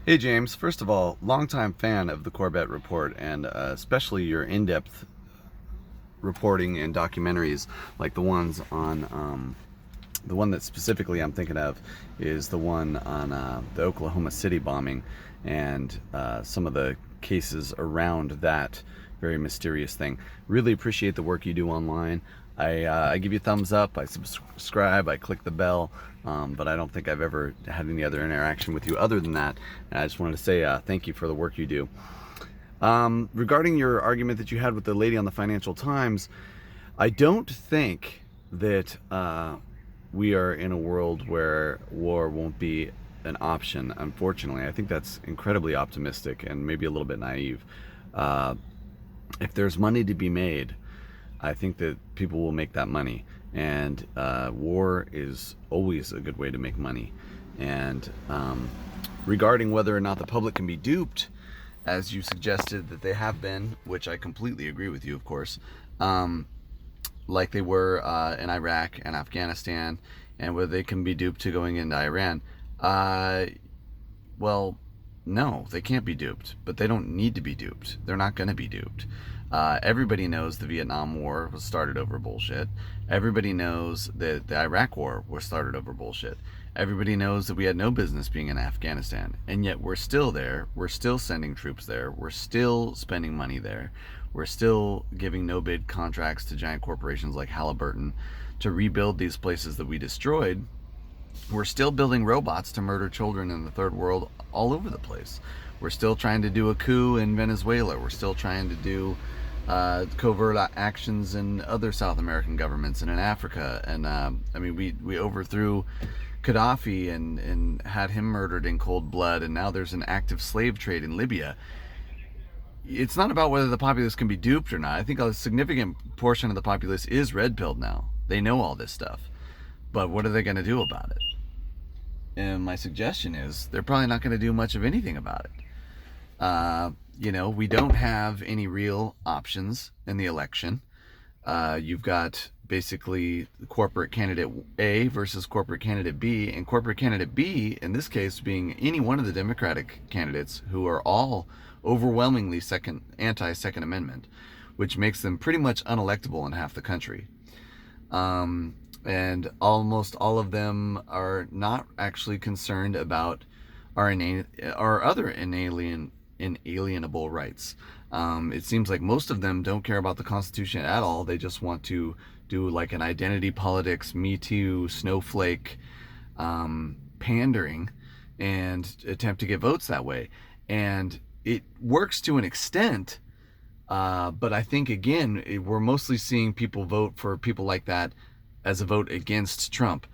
Hey James, first of all, longtime fan of the Corbett Report and especially your in-depth reporting and documentaries like the ones on the one that specifically I'm thinking of is the one on the Oklahoma City bombing and some of the cases around that very mysterious thing. Really appreciate the work you do online. I give you a thumbs up, I subscribe, I click the bell, but I don't think I've ever had any other interaction with you other than that. And I just wanted to say thank you for the work you do. Regarding your argument that you had with the lady on the Financial Times, I don't think that we are in a world where war won't be an option. Unfortunately, I think that's incredibly optimistic and maybe a little bit naive. Uh, if there's money to be made, I think that people will make that money. And war is always a good way to make money. And regarding whether or not the public can be duped, as you suggested that they have been, which I completely agree with you, of course, like they were in Iraq and Afghanistan, and whether they can be duped to going into Iran. Well, no, they can't be duped, but they don't need to be duped. They're not going to be duped. Everybody knows the Vietnam War was started over bullshit. Everybody knows that the Iraq War was started over bullshit. Everybody knows that we had no business being in Afghanistan, and yet we're still there. We're still sending troops there. We're still spending money there. We're still giving no-bid contracts to giant corporations like Halliburton to rebuild these places that we destroyed. We're still building robots to murder children in the third world all over the place. We're still trying to do a coup in Venezuela. We're still trying to do covert actions in other South American governments and in Africa. And I mean, we overthrew Gaddafi and had him murdered in cold blood. And now there's an active slave trade in Libya. It's not about whether the populace can be duped or not. I think a significant portion of the populace is red-pilled now. They know all this stuff. But what are they going to do about it? And my suggestion is they're probably not going to do much of anything about it. We don't have any real options in the election. You've got basically corporate candidate A versus corporate candidate B, and corporate candidate B, in this case, being any one of the Democratic candidates who are all overwhelmingly anti-Second Amendment, which makes them pretty much unelectable in half the country. And almost all of them are not actually concerned about our other inalienable rights. It seems like most of them don't care about the Constitution at all. They just want to do like an identity politics, Me Too, snowflake pandering and attempt to get votes that way. And it works to an extent, but I think, again, we're mostly seeing people vote for people like that as a vote against Trump,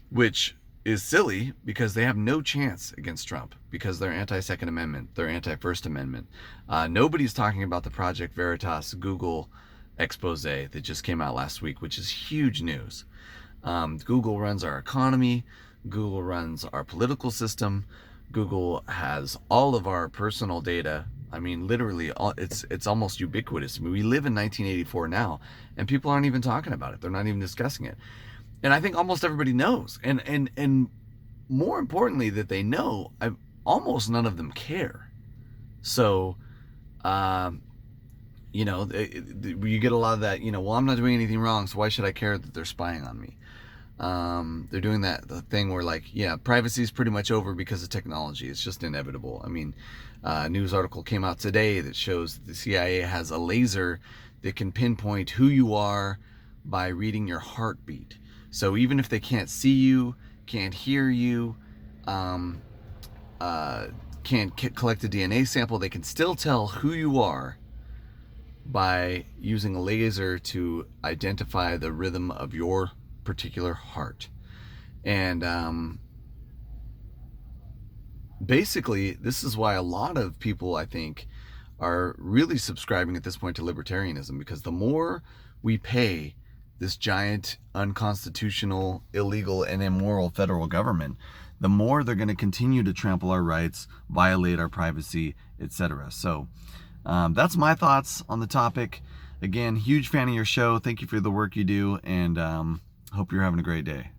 which is silly because they have no chance against Trump because they're anti-Second Amendment, they're anti-First Amendment. Nobody's talking about the Project Veritas Google expose that just came out last week, which is huge news. Google runs our economy, Google runs our political system, Google has all of our personal data. I mean, literally, it's almost ubiquitous. I mean, we live in 1984 now, and people aren't even talking about it. They're not even discussing it. And I think almost everybody knows. And more importantly, that they know, almost none of them care. So, you get a lot of that, well, I'm not doing anything wrong, so why should I care that they're spying on me? They're doing the thing where, like, yeah, privacy is pretty much over because of technology. It's just inevitable. I mean, a news article came out today that shows that the CIA has a laser that can pinpoint who you are by reading your heartbeat. So even if they can't see you, can't hear you, can't collect a DNA sample, they can still tell who you are by using a laser to identify the rhythm of your particular heart. And basically, this is why a lot of people, I think, are really subscribing at this point to libertarianism, because the more we pay this giant, unconstitutional, illegal, and immoral federal government, the more they're going to continue to trample our rights, violate our privacy, etc. So that's my thoughts on the topic. Again, huge fan of your show. Thank you for the work you do, and hope you're having a great day.